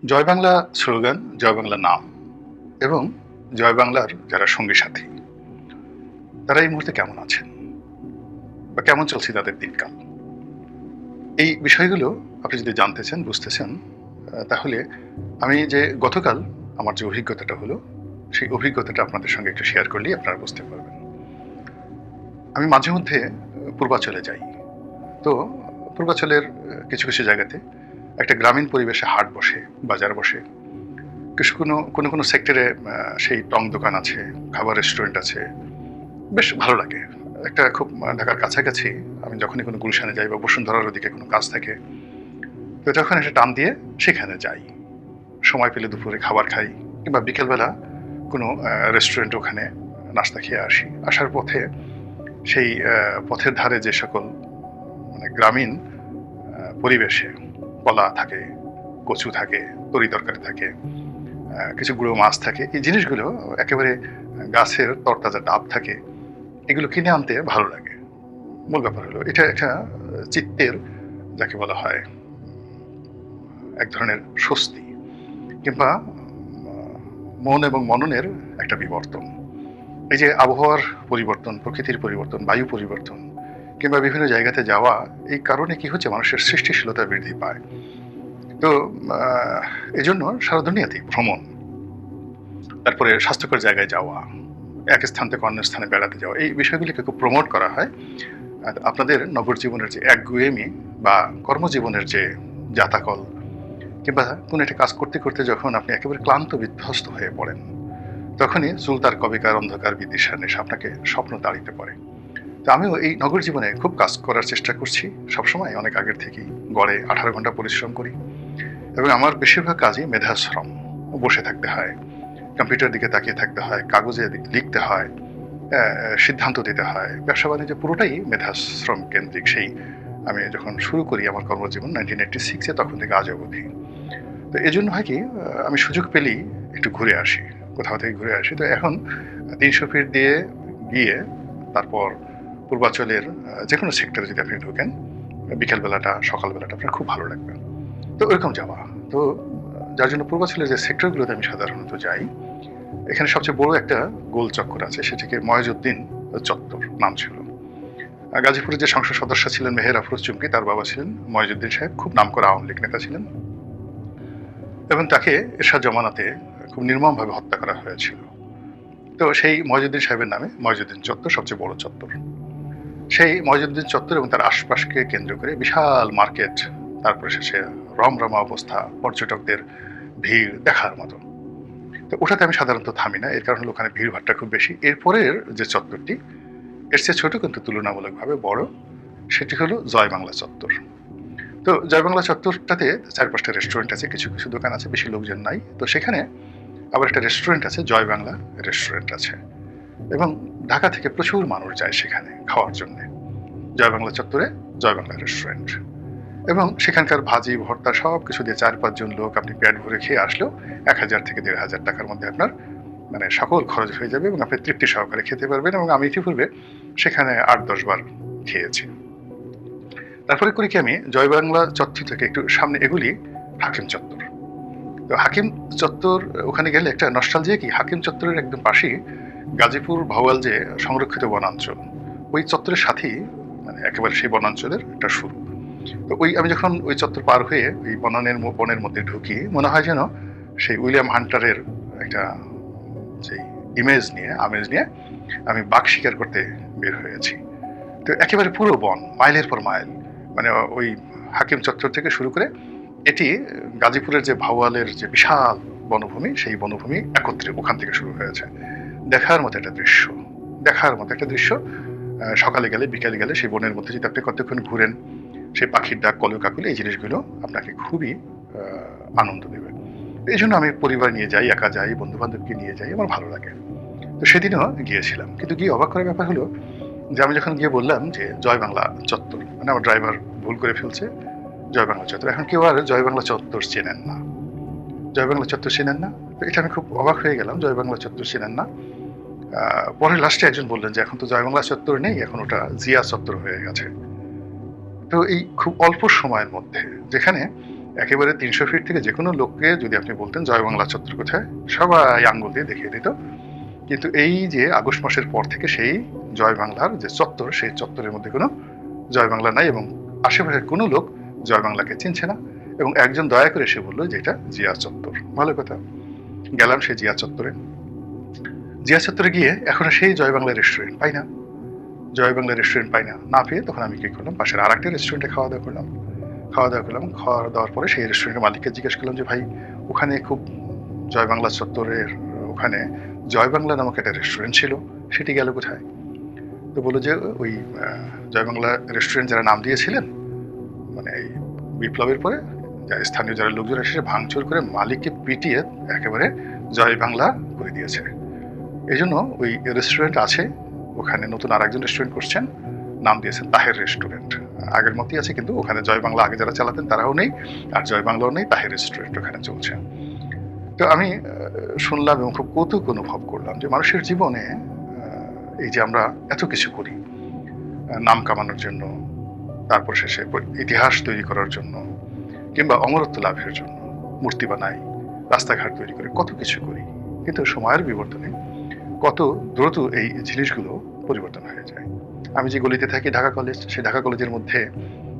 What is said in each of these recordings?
জয় Bangla slogan, জয় বাংলা নাম এবং জয় বাংলার যারা সঙ্গী সাথী তারা এই মুহূর্তে কেমন আছেন বা কেমন চলছে তাদের দিনকাল, এই বিষয়গুলো আপনি যদি জানতে চান, বুঝতে চান, তাহলে আমি যে গতকাল আমার যে অভিজ্ঞতাটা হলো সেই অভিজ্ঞতাটা আপনাদের সঙ্গে একটু শেয়ার করলেই আপনারা বুঝতে পারবেন। আমি মাঝে মধ্যে পূর্বাচলে যাই। তো পূর্বাচলের কিছু কিছু জায়গাতে একটা গ্রামীণ পরিবেশে হাট বসে, বাজার বসে। কোনো কোনো কোনো সেক্টরে সেই টং দোকান আছে, খাবার রেস্টুরেন্ট আছে, বেশ ভালো লাগে। একটা খুব ঢাকার কাছাকাছি আমি যখনই কোনো গুলশানে যাই বা বসুন্ধরার ওদিকে কোনো কাজ থাকে, তো তখন একটা টান দিয়ে সেখানে যাই। সময় পেলে দুপুরে খাবার খাই কিংবা বিকেলবেলা কোনো রেস্টুরেন্ট ওখানে নাস্তা খেয়ে আসি। আসার পথে সেই পথের ধারে যে সকল মানে গ্রামীণ পরিবেশে কলা থাকে, কচু থাকে, তরি তরকারি থাকে, কিছু গুঁড়ো মাছ থাকে, এই জিনিসগুলো একেবারে গাছের তরতাজা ডাব থাকে, এগুলো কিনে আনতে ভালো লাগে। মূল ব্যাপার হলো এটা একটা চিত্তের, যাকে বলা হয় এক ধরনের স্বস্তি কিংবা মন এবং মননের একটা বিবর্তন। এই যে আবহাওয়ার পরিবর্তন, প্রকৃতির পরিবর্তন, বায়ু পরিবর্তন কিংবা বিভিন্ন জায়গাতে যাওয়া, এই কারণে কি হচ্ছে, মানুষের সৃষ্টিশীলতা বৃদ্ধি পায়। তো এই জন্য সারা দুনিয়াতেই ভ্রমণ, তারপরে স্বাস্থ্যকর জায়গায় যাওয়া, এক স্থান থেকে অন্য স্থানে বেড়াতে যাওয়া, এই বিষয়গুলিকে খুব প্রমোট করা হয়। আর আপনাদের নগর জীবনের যে একগুয়েমি বা কর্মজীবনের যে জাতাকল কিংবা কোনো একটা কাজ করতে করতে যখন আপনি একেবারে ক্লান্ত বিধ্বস্ত হয়ে পড়েন, তখনই সুলতার কবিকার অন্ধকার বিদিশা নেশা আপনাকে স্বপ্ন তাড়িতে পারে। তো আমিও এই নগর জীবনে খুব কাজ করার চেষ্টা করছি সবসময়, অনেক আগের থেকেই। গড়ে 18 ঘন্টা পরিশ্রম করি এবং আমার বেশিরভাগ কাজই মেধাশ্রম। বসে থাকতে হয়, কম্পিউটার দিকে তাকিয়ে থাকতে হয়, কাগজে লিখতে হয়, সিদ্ধান্ত দিতে হয়। ব্যবসা বাণিজ্য পুরোটাই মেধাশ্রম কেন্দ্রিক। সেই আমি যখন শুরু করি আমার কর্মজীবন 1986-এ, তখন থেকে আজ অবধি। তো এই জন্য হয় কি, আমি সুযোগ পেলেই একটু ঘুরে আসি, কোথাও থেকে ঘুরে আসি। তো এখন 300 ফিট দিয়ে গিয়ে তারপর পূর্বাচলের যে কোনো সেক্টরে যদি আপনি ঢোকেন, বিকেলবেলাটা সকালবেলাটা আপনার খুব ভালো লাগবে। তো ওইরকম যাওয়া। তো যার জন্য পূর্বাচলের যে সেক্টরগুলোতে আমি সাধারণত যাই, এখানে সবচেয়ে বড় একটা গোল চক্কর আছে, সেটিকে ময়জউদ্দিন চত্বর নাম ছিল। গাজীপুরের যে সংসদ সদস্য ছিলেন মেহের আফরোজ চুমকি, তার বাবা ছিলেন ময়জউদ্দিন সাহেব, খুব নামকরা আওয়ামী লীগ নেতা ছিলেন এবং তাকে এরশাদ জমানাতে খুব নির্মমভাবে হত্যা করা হয়েছিল। তো সেই ময়জউদ্দিন সাহেবের নামে ময়জউদ্দিন চত্বর সবচেয়ে বড় চত্বর। সেই ময়জউদ্দিন চত্বর এবং তার আশপাশকে কেন্দ্র করে বিশাল মার্কেট, তারপরে শেষে রমরমা অবস্থা, পর্যটকদের ভিড় দেখার মতো। তো ওটাতে আমি সাধারণত থামি না, এর কারণ হলো ওখানে ভিড় ভাট্টা খুব বেশি। এরপরের যে চত্বরটি, এর চেয়ে ছোট কিন্তু তুলনামূলকভাবে বড়, সেটি হলো জয় বাংলা চত্বর। তো জয় বাংলা চত্বরটাতে 4-5টা রেস্টুরেন্ট আছে, কিছু কিছু দোকান আছে, বেশি লোকজন নাই। তো সেখানে আবার একটা রেস্টুরেন্ট আছে, জয় বাংলা রেস্টুরেন্ট আছে, এবং ঢাকা থেকে প্রচুর মানুষ যায় সেখানে খাওয়ার জন্য। জয় বাংলা চত্বরে জয় বাংলা রেস্টুরেন্ট, এবং সেখানকার ভাজি ভর্তা সব কিছু দিয়ে 4-5 জন লোক আপনি পেট ভরে খেয়ে আসলেও 1000 থেকে 1500 টাকার মধ্যে আপনার মানে সকল খরচ হয়ে যাবে এবং আপনি তৃপ্তি সহকারে খেতে পারবেন। এবং আমি ইতিপূর্বে সেখানে 8-10 বার খেয়েছি। তারপরে করি কি, আমি জয় বাংলা চত্বর থেকে একটু সামনে এগুলি হাকিম চত্বর। তো হাকিম চত্বর ওখানে গেলে একটা নস্টালজিয়া কি, হাকিম চত্বরের একদম পাশেই গাজীপুর ভাওয়াল যে সংরক্ষিত বনাঞ্চল, ওই চত্বরের সাথেই মানে একেবারে সেই বনাঞ্চলের একটা শুরু। তো ওই আমি যখন ওই চত্বর পার হয়ে ওই বনের মধ্যে ঢুকি, মনে হয় যেন সেই উইলিয়াম হান্টারের একটা সেই আমেজ নিয়ে আমি বাঘ শিকার করতে বের হয়েছি। তো একেবারে পুরো বন, মাইলের পর মাইল, মানে ওই হাকিম চত্বর থেকে শুরু করে এটি গাজীপুরের যে ভাওয়ালের যে বিশাল বনভূমি, সেই বনভূমি একত্রে ওখান থেকে শুরু হয়েছে। দেখার মতো একটা দৃশ্য, দেখার মতো একটা দৃশ্য। সকালে গেলে বিকালে গেলে সেই বনের মধ্যে যদি আপনি কতক্ষণ ঘুরেন, সেই পাখির ডাক, কলকাকলি, এই জিনিসগুলো আপনাকে খুবই আনন্দ দেবে। এই জন্য আমি পরিবার নিয়ে যাই, একা যাই, বন্ধু বান্ধবকে নিয়ে যাই, আমার ভালো লাগে। তো সেদিনও গিয়েছিলাম, কিন্তু গিয়ে অবাক করার ব্যাপার হলো যে আমি যখন গিয়ে বললাম যে জয় বাংলা চত্বর, মানে আমার ড্রাইভার ভুল করে ফেলছে, জয় বাংলা চত্বর। এখন কেউ আর জয় বাংলা চত্বর চেনেন না, জয় বাংলা চত্বর চেনেন না। তো এটা আমি খুব অবাক হয়ে গেলাম, জয় বাংলা চত্বর চেনেন না। পরে লাস্টে একজন বললেন যে এখন তো জয় বাংলা চত্বর নেই, এখন ওটা জিয়া চত্বর হয়ে গেছে। তো এই খুব অল্প সময়ের মধ্যে, যেখানে একেবারে ৩০০ ফিট থেকে যে কোনো লোককে যদি আপনি বলতেন জয় বাংলা চত্বর কোথায়, সবাই আঙ্গুল দিয়ে দেখিয়ে দিত। কিন্তু এই যে আগস্ট মাসের পর থেকে সেই জয় বাংলার যে চত্বর, সেই চত্বরের মধ্যে কোনো জয় বাংলা নাই, এবং আশেপাশের কোনো লোক জয় বাংলাকে চিনছে না। এবং একজন দয়া করে এসে বললো যে এটা জিয়া চত্বর। ভালো কথা, গেলাম সেই জিয়া চত্বরে। জিয়া চত্বরে গিয়ে এখন সেই জয় বাংলা রেস্টুরেন্ট পাই না, জয় বাংলা রেস্টুরেন্ট পাই না। না পেয়ে তখন আমি কি করলাম, পাশের আর একটা রেস্টুরেন্টে খাওয়া দাওয়া করলাম। খাওয়া দাওয়ার পরে সেই রেস্টুরেন্টের মালিককে জিজ্ঞেস করলাম যে ভাই, ওখানে খুব জয় বাংলা চত্বরের ওখানে জয় বাংলা নামক একটা রেস্টুরেন্ট ছিল, সেটি গেল কোথায়? তো বললো যে ওই জয় বাংলা রেস্টুরেন্ট যারা নাম দিয়েছিলেন, মানে এই বিপ্লবের পরে স্থানীয় যারা লোকজন এসে ভাঙচুর করে মালিককে পিটিয়ে একেবারে জয় বাংলা করে দিয়েছে। এই জন্য ওই রেস্টুরেন্ট আছে, ওখানে নতুন আর একজন রেস্টুরেন্ট করছেন, নাম দিয়েছেন তাহের রেস্টুরেন্ট। আগের মতোই আছে, কিন্তু ওখানে জয় বাংলা আগে যারা চালাতেন তারাও নেই, আর জয় বাংলাও নেই, তাহের রেস্টুরেন্ট ওখানে চলছে। তো আমি শুনলাম এবং খুব কৌতুক অনুভব করলাম যে মানুষের জীবনে এই যে আমরা এত কিছু করি নাম কামানোর জন্য, তারপর শেষে ইতিহাস তৈরি করার জন্য, কিংবা অমরত্ব লাভের জন্য মূর্তি বানাই, রাস্তাঘাট তৈরি করি, কত কিছু করি, কিন্তু সময়ের বিবর্তনে কত দ্রুত এই জিনিসগুলো পরিবর্তন হয়ে যায়। আমি যে গলিতে থাকি ঢাকা কলেজ, সেই ঢাকা কলেজের মধ্যে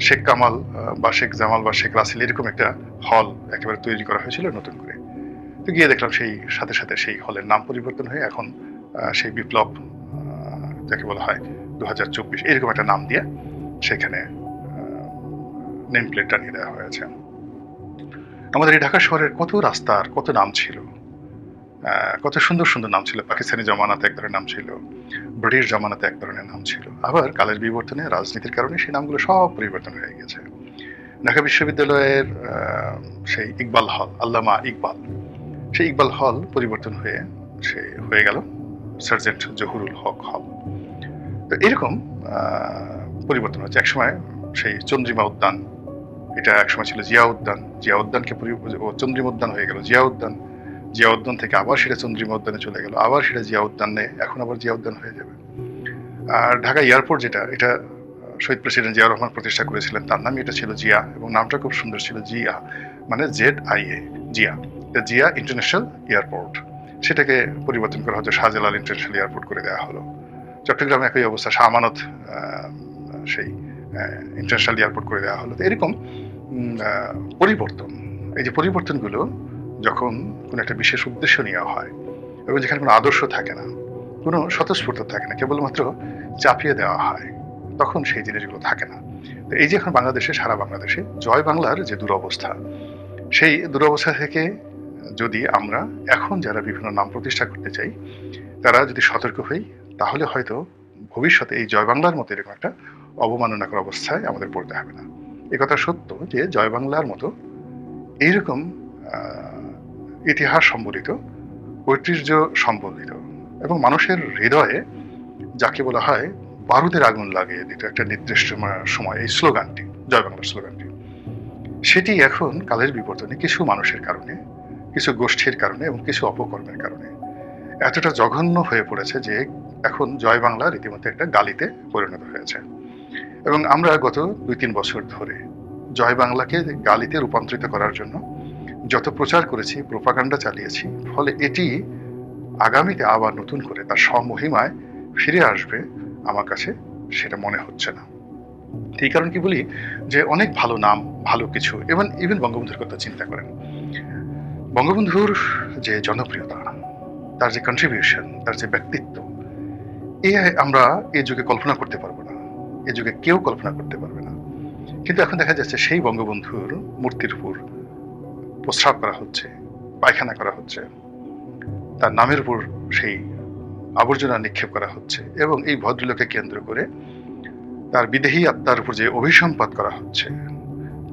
শেখ কামাল বা শেখ জামাল বা শেখ রাসেল এরকম একটা হল একেবারে তৈরি করা হয়েছিল নতুন করে। তো গিয়ে দেখলাম সেই সাথে সাথে সেই হলের নাম পরিবর্তন হয়ে এখন সেই বিপ্লব যাকে বলা হয় 2024 এরকম একটা নাম দিয়ে সেখানে নেম প্লেট টানিয়ে দেওয়া হয়েছে। আমাদের এই ঢাকা শহরের কত রাস্তার কত নাম ছিল, কত সুন্দর সুন্দর নাম ছিল। পাকিস্তানি জমানাতে এক ধরনের নাম ছিল, ব্রিটিশ জমানাতে এক ধরনের নাম ছিল, আবার কালের বিবর্তনে রাজনীতির কারণে সেই নামগুলো সব পরিবর্তন হয়ে গেছে। ঢাকা বিশ্ববিদ্যালয়ের সেই ইকবাল হল, আল্লামা ইকবাল, সেই ইকবাল হল পরিবর্তন হয়ে সে হয়ে গেল সার্জেন্ট জহুরুল হক হল। তো এরকম পরিবর্তন হচ্ছে। একসময় সেই চন্দ্রিমা উদ্যান, এটা একসময় ছিল জিয়া উদ্যান, জিয়া উদ্যানকে চন্দ্রিমা উদ্যান হয়ে গেল জিয়া উদ্যান, জিয়া উদ্যান থেকে আবার সেটা চন্দ্রিমা উদ্যানে চলে গেল, আবার সেটা জিয়া উদ্যানে, এখন আবার জিয়া উদ্যান হয়ে যাবে। আর ঢাকা এয়ারপোর্ট যেটা, এটা শহীদ প্রেসিডেন্ট জিয়া রহমান প্রতিষ্ঠা করেছিলেন, তার নামই এটা ছিল জিয়া, এবং নামটা খুব সুন্দর ছিল, জিয়া মানে ZIA, Zia, Zia international airport. সেটাকে পরিবর্তন করা হচ্ছে শাহজালাল ইন্টারন্যাশনাল এয়ারপোর্ট করে দেওয়া হলো। চট্টগ্রামে একই অবস্থা, শাহ আমানত সেই ইন্টারন্যাশনাল এয়ারপোর্ট করে দেওয়া হলো। তো এরকম পরিবর্তন, এই যে পরিবর্তনগুলো যখন কোনো একটা বিশেষ উদ্দেশ্য নেওয়া হয় এবং যেখানে কোনো আদর্শ থাকে না, কোনো স্বতঃস্ফূর্ত থাকে না, কেবলমাত্র চাপিয়ে দেওয়া হয়, তখন সেই জিনিসগুলো থাকে না। তো এই যে এখন বাংলাদেশে, সারা বাংলাদেশে জয় বাংলার যে দুরবস্থা, সেই দুরবস্থা থেকে যদি আমরা এখন যারা বিভিন্ন নাম প্রতিষ্ঠা করতে চাই তারা যদি সতর্ক হই, তাহলে হয়তো ভবিষ্যতে এই জয় বাংলার মতো এরকম একটা অবমাননাকর অবস্থায় আমাদের পড়তে হবে না। এ কথা সত্য যে জয় বাংলার মতো এইরকম ইতিহাস সম্বলিত, ঐতিহ্য সম্বলিত এবং মানুষের হৃদয়ে যাকে বলা হয় বারুদের আগুন লাগিয়ে দিত একটা নির্দিষ্ট সময়, এই স্লোগানটি, জয় বাংলার স্লোগানটি, সেটি এখন কালের বিবর্তনে কিছু মানুষের কারণে, কিছু গোষ্ঠীর কারণে এবং কিছু অপকর্মের কারণে এতটা জঘন্য হয়ে পড়েছে যে এখন জয় বাংলা রীতিমতো একটা গালিতে পরিণত হয়েছে। এবং আমরা গত 2-3 বছর ধরে জয় বাংলাকে গালিতে রূপান্তরিত করার জন্য যত প্রচার করেছি, প্রোপাগান্ডা চালিয়েছি, ফলে এটি আগামীতে আবার নতুন করে তার স্বমহিমায় ফিরে আসবে আমার কাছে সেটা মনে হচ্ছে না। এই কারণ কি বলি, যে অনেক ভালো নাম, ভালো কিছু, ইভেন বঙ্গবন্ধুর কথা চিন্তা করেন, বঙ্গবন্ধুর যে জনপ্রিয়তা, তার যে কন্ট্রিবিউশন, তার যে ব্যক্তিত্ব, আমরা এই যুগে কল্পনা করতে পারবো না, এই যুগে কেউ কল্পনা করতে পারবে না। কিন্তু এখন দেখা যাচ্ছে সেই বঙ্গবন্ধুর মূর্তির উপর প্রস্রাব করা হচ্ছে, পায়খানা করা হচ্ছে, তার নামের উপর সেই আবর্জনা নিক্ষেপ করা হচ্ছে, এবং এই ভদ্রলোককে কেন্দ্র করে তার বিদেহী আত্মার উপর যে অভিসম্পাত করা হচ্ছে,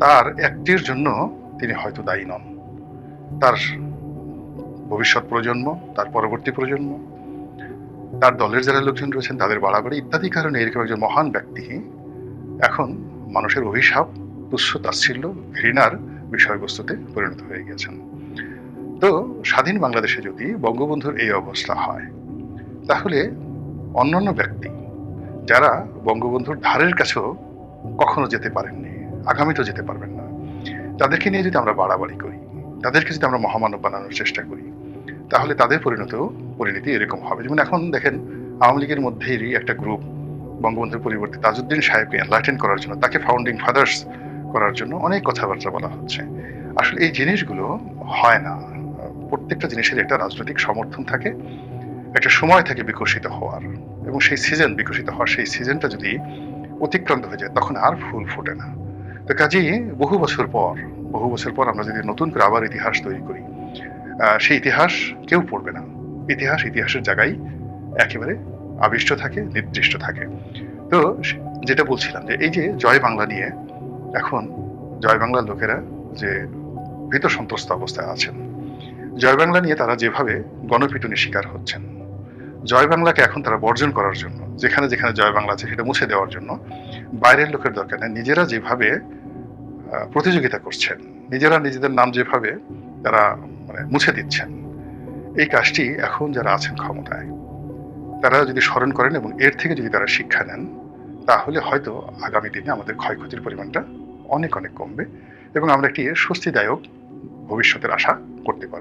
তার একটির জন্য তিনি হয়তো দায়ী নন, তার ভবিষ্যৎ প্রজন্ম, তার পরবর্তী প্রজন্ম, তার দলের যারা লোকজন রয়েছেন তাদের বাড়াবাড়ি ইত্যাদি কারণে এরকম একজন মহান ব্যক্তি এখন মানুষের অভিশাপ, তুচ্ছ তাচ্ছিল্য, ঘৃণার বিষয়বস্তুতে পরিণত হয়ে গেছেন। তো স্বাধীন বাংলাদেশে যদি বঙ্গবন্ধুর এই অবস্থা হয়, তাহলে অন্যান্য ব্যক্তি যারা বঙ্গবন্ধুর ধারের কাছেও কখনো যেতে পারেননি, আগামীতেও যেতে পারবেন না, তাদেরকে নিয়ে যদি আমরা বাড়াবাড়ি করি, তাদেরকে যদি আমরা মহামানব বানানোর চেষ্টা করি, তাহলে তাদের পরিণতি এরকম হবে। যেমন এখন দেখেন, আওয়ামী লীগের মধ্যেই একটা গ্রুপ বঙ্গবন্ধুর পরিবর্তে তাজউদ্দিন সাহেবকে এনলাইটেন করার জন্য, তাকে ফাউন্ডিং ফাদার্স করার জন্য অনেক কথাবার্তা বলা হচ্ছে। আসলে এই জিনিসগুলো হয় না। প্রত্যেকটা জিনিসের একটা রাজনৈতিক সমর্থন থাকে, একটা সময় থাকে বিকশিত হওয়ার, এবং সেই সিজন, বিকশিত হওয়ার সেই সিজনটা যদি অতিক্রান্ত হয়ে যায় তখন আর ফুল ফোটে না। তো কাজেই বহু বছর পর আমরা যদি নতুন করে আবার ইতিহাস তৈরি করি, সেই ইতিহাস কেউ পড়বে না। ইতিহাসের জায়গায় একেবারে আবিষ্ট থাকে, নির্দিষ্ট থাকে। তো যেটা বলছিলাম, যে এই যে জয় বাংলা নিয়ে এখন জয় বাংলার লোকেরা যে ভীত সন্ত্রস্ত অবস্থায় আছেন, জয় বাংলা নিয়ে তারা যেভাবে গণপিটুনির শিকার হচ্ছেন, জয় বাংলাকে এখন তারা বর্জন করার জন্য, যেখানে যেখানে জয় বাংলা আছে সেটা মুছে দেওয়ার জন্য বাইরের লোকের দরকার নেই, নিজেরা যেভাবে প্রতিযোগিতা করছেন, নিজেরা নিজেদের নাম যেভাবে তারা মানে মুছে দিচ্ছেন, এই কাজটি এখন যারা আছেন ক্ষমতায় তারা যদি স্মরণ করেন এবং এর থেকে যদি তারা শিক্ষা নেন, তাহলে হয়তো আগামী দিনে আমাদের ক্ষয়ক্ষতির পরিমাণটা অনেক অনেক কমবে এবং আমরা একটি স্বস্তিদায়ক ভবিষ্যতের আশা করতে পারব।